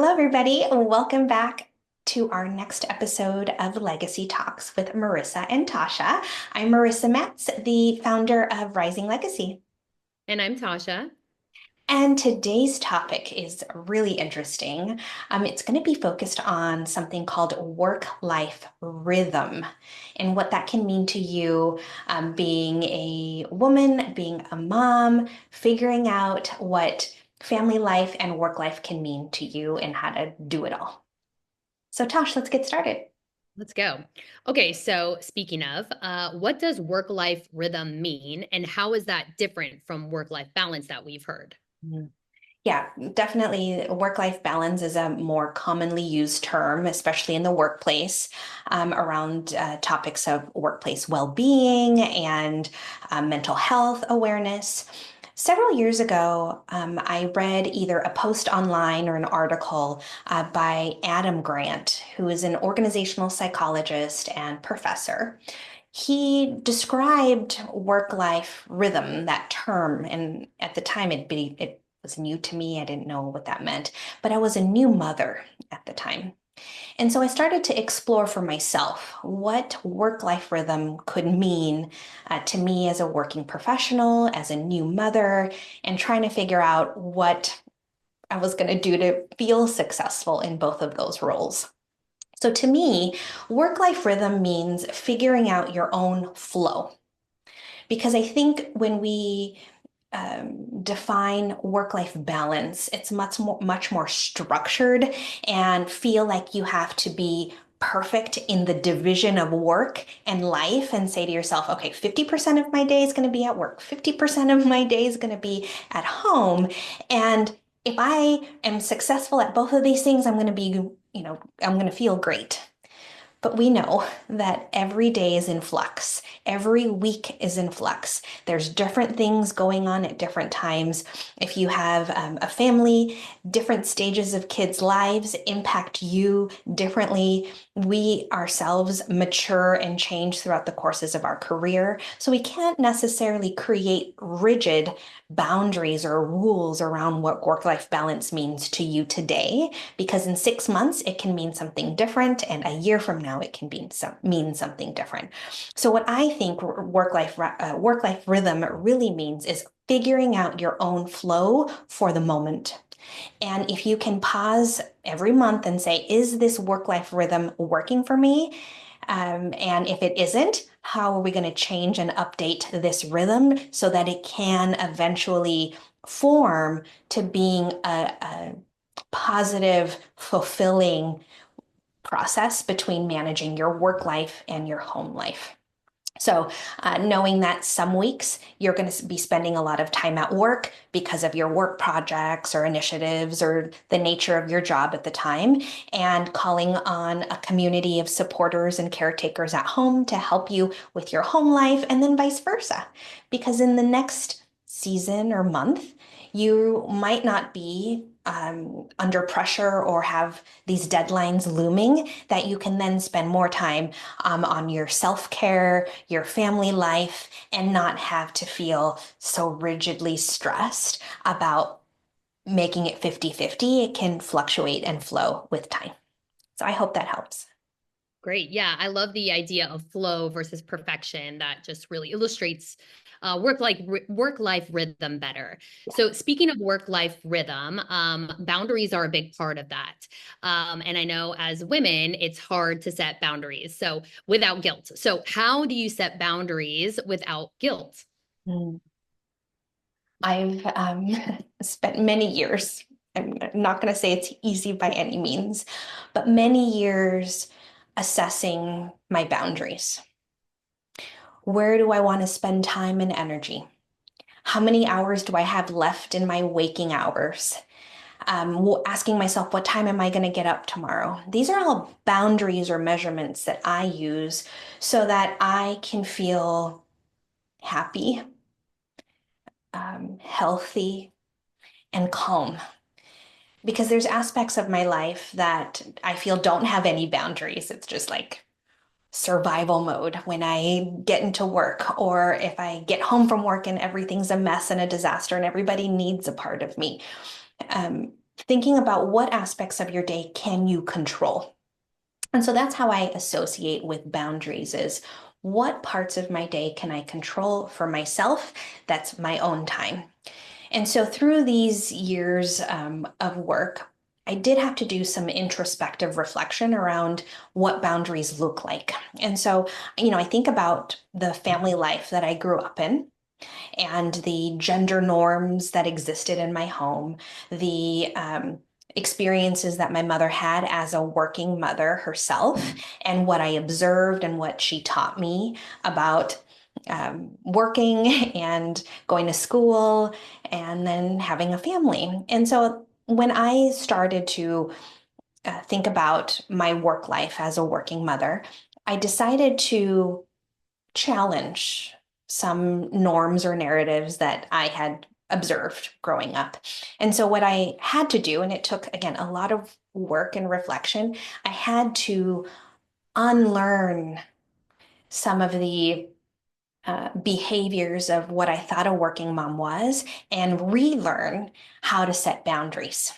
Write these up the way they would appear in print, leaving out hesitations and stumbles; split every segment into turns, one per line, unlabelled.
Hello, everybody. Welcome back to our next episode of Legacy Talks with Marissa and Tasha. I'm Marissa Metz, the founder of Rising Legacy.
And I'm Tasha.
And today's topic is really interesting. It's going to be focused on something called work-life rhythm and what that can mean to you, being a woman, being a mom, figuring out what family life and work life can mean to you and how to do it all. So, Tosh, let's get started.
Let's go. Okay, so speaking of, what does work-life rhythm mean, and how is that different from work-life balance that we've heard?
Mhm. Yeah, definitely work-life balance is a more commonly used term, especially in the workplace, around topics of workplace well-being and mental health awareness. Several years ago, I read either a post online or an article by Adam Grant, who is an organizational psychologist and professor. He described work-life rhythm, that term, and at the time it was new to me. I didn't know what that meant, but I was a new mother at the time. And so I started to explore for myself what work-life rhythm could mean to me as a working professional, as a new mother, and trying to figure out what I was going to do to feel successful in both of those roles. So to me, work-life rhythm means figuring out your own flow. Because I think when we define work-life balance, it's much more structured and feel like you have to be perfect in the division of work and life and say to yourself, okay, 50% of my day is going to be at work, 50% of my day is going to be at home. And if I am successful at both of these things, I'm going to be, I'm going to feel great. But we know that every day is in flux. Every week is in flux. There's different things going on at different times. If you have a family, different stages of kids' lives impact you differently. We ourselves mature and change throughout the courses of our career. So we can't necessarily create rigid boundaries or rules around what work-life balance means to you today, because in 6 months it can mean something different, and a year from now it can mean something different. So what I think work-life rhythm really means is figuring out your own flow for the moment. And if you can pause every month and say, is this work-life rhythm working for me? And if it isn't, how are we going to change and update this rhythm so that it can eventually form to being a positive, fulfilling process between managing your work life and your home life? So, knowing that some weeks you're going to be spending a lot of time at work because of your work projects or initiatives or the nature of your job at the time, and calling on a community of supporters and caretakers at home to help you with your home life, and then vice versa. Because in the next season or month, you might not be under pressure or have these deadlines looming, that you can then spend more time on your self-care, your family life, and not have to feel so rigidly stressed about making it 50-50. It can fluctuate and flow with time. So I hope that helps.
Great. Yeah, I love the idea of flow versus perfection. That just really illustrates work life rhythm better. So speaking of work life rhythm, boundaries are a big part of that. And I know as women, it's hard to set boundaries. So without guilt. So how do you set boundaries without guilt?
Mm. I've spent many years, I'm not going to say it's easy by any means, but many years assessing my boundaries. Where do I want to spend time and energy? How many hours do I have left in my waking hours? Asking myself, what time am I going to get up tomorrow? These are all boundaries or measurements that I use so that I can feel happy, healthy, and calm. Because there's aspects of my life that I feel don't have any boundaries. It's just like survival mode when I get into work, or if I get home from work and everything's a mess and a disaster and everybody needs a part of me. thinking about what aspects of your day can you control. And so that's how I associate with boundaries is what parts of my day can I control for myself? That's my own time. And so through these years of work, I did have to do some introspective reflection around what boundaries look like. And so, I think about the family life that I grew up in and the gender norms that existed in my home, the experiences that my mother had as a working mother herself, and what I observed and what she taught me about working and going to school and then having a family. And so when I started to think about my work life as a working mother, I decided to challenge some norms or narratives that I had observed growing up. And so, what I had to do, and it took, again, a lot of work and reflection, I had to unlearn some of the behaviors of what I thought a working mom was and relearn how to set boundaries.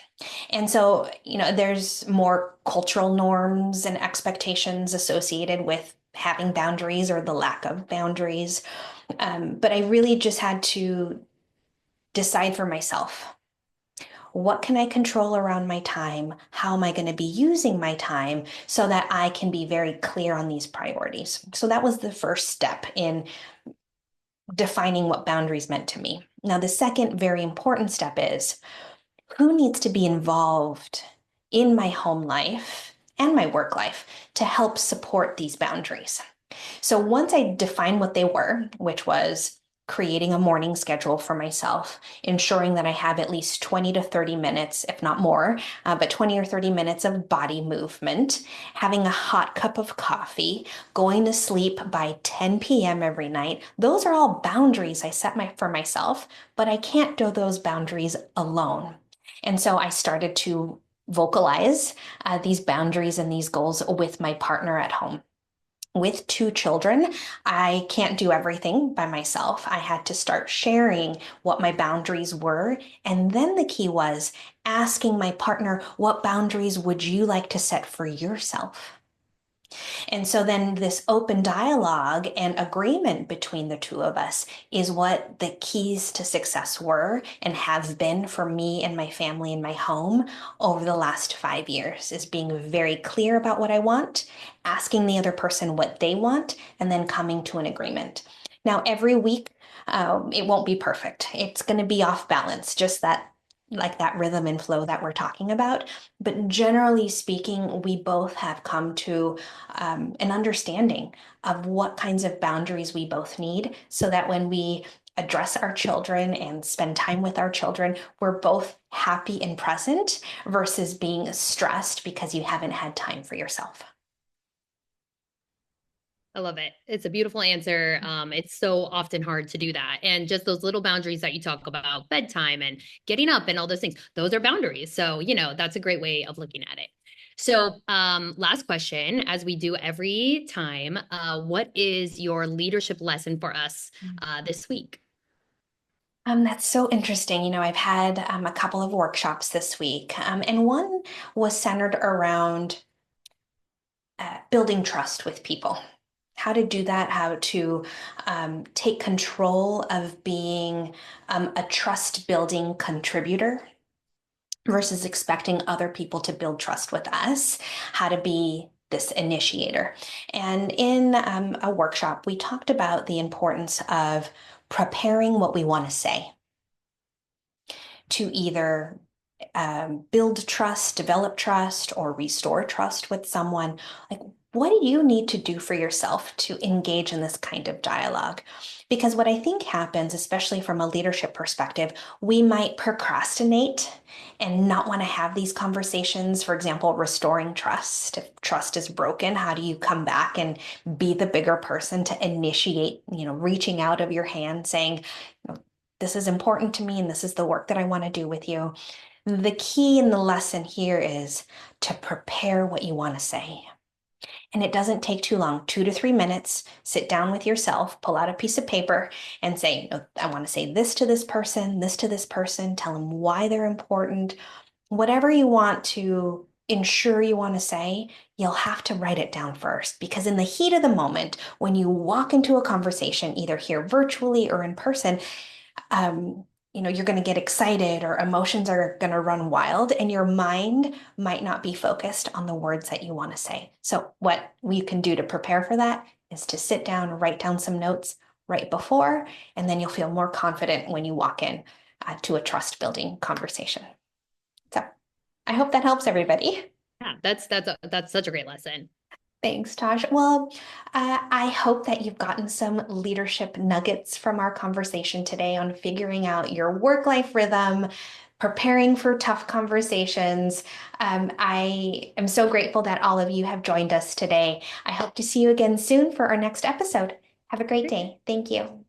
And so, there's more cultural norms and expectations associated with having boundaries or the lack of boundaries. But I really just had to decide for myself, what can I control around my time? How am I going to be using my time so that I can be very clear on these priorities? So that was the first step in defining what boundaries meant to me. Now, the second very important step is who needs to be involved in my home life and my work life to help support these boundaries. So once I defined what they were, which was creating a morning schedule for myself, ensuring that I have at least 20 to 30 minutes, if not more, but 20 or 30 minutes of body movement, having a hot cup of coffee, going to sleep by 10 p.m. every night. Those are all boundaries I set for myself, but I can't do those boundaries alone. And so I started to vocalize these boundaries and these goals with my partner at home. With two children, I can't do everything by myself. I had to start sharing what my boundaries were. And then the key was asking my partner, what boundaries would you like to set for yourself? And so then this open dialogue and agreement between the two of us is what the keys to success were and have been for me and my family and my home over the last 5 years, is being very clear about what I want, asking the other person what they want, and then coming to an agreement. Now, every week, it won't be perfect. It's going to be off balance, just that like that rhythm and flow that we're talking about. But generally speaking, we both have come to an understanding of what kinds of boundaries we both need so that when we address our children and spend time with our children, we're both happy and present versus being stressed because you haven't had time for yourself.
I love it. It's a beautiful answer. It's so often hard to do that. And just those little boundaries that you talk about, bedtime and getting up and all those things, those are boundaries. So, that's a great way of looking at it. So, last question, as we do every time, what is your leadership lesson for us this week?
That's so interesting. I've had a couple of workshops this week, and one was centered around building trust with people. How to do that, how to take control of being a trust building contributor versus expecting other people to build trust with us, how to be this initiator. And in a workshop, we talked about the importance of preparing what we want to say to either build trust, develop trust, or restore trust with someone. Like, what do you need to do for yourself to engage in this kind of dialogue? Because what I think happens, especially from a leadership perspective, we might procrastinate and not want to have these conversations. For example, restoring trust. If trust is broken, how do you come back and be the bigger person to initiate, reaching out of your hand saying, this is important to me and this is the work that I want to do with you. The key in the lesson here is to prepare what you want to say. And it doesn't take too long, 2 to 3 minutes. Sit down with yourself, pull out a piece of paper and say, I want to say this to this person, tell them why they're important. whatever you want to ensure you want to say, you'll have to write it down first because in the heat of the moment, when you walk into a conversation, either here virtually or in person, um, you're going to get excited or emotions are going to run wild and your mind might not be focused on the words that you want to say. So what we can do to prepare for that is to sit down, write down some notes right before, and then you'll feel more confident when you walk in to a trust building conversation. So I hope that helps everybody.
Yeah, that's such a great lesson.
Thanks, Tosh. Well, I hope that you've gotten some leadership nuggets from our conversation today on figuring out your work-life rhythm, preparing for tough conversations. I am so grateful that all of you have joined us today. I hope to see you again soon for our next episode. Have a great day. Thank you.